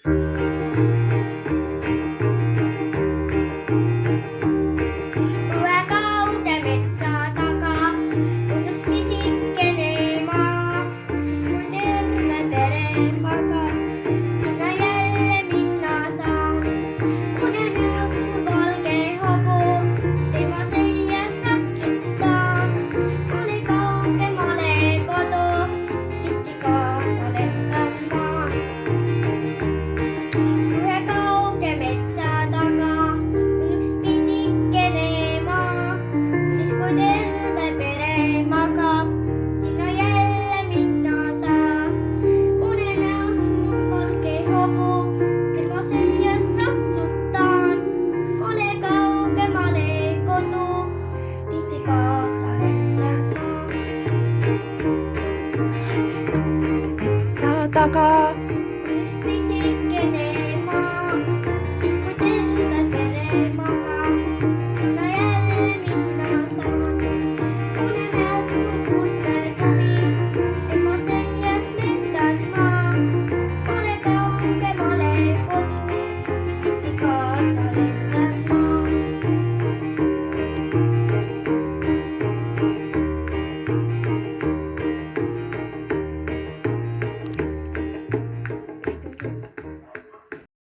Õe kauge metsa taga on üks pisikene maa, siis kui terve pere magab, sinna jälle minna saan. Unenäos mul valge hobu, tema seljas ratsutan. Oli kaugemale kodu, tihti kaasa lendav maa. Õe kauge metsa taga on üks pisikene maa, siis kui terve pere magab, sinna jälle minna saan. Unenäos mul valge hobu, tema seljas ratsutan. Ole kaugemale kodu, tihti kaasa lendav maa. metsa taga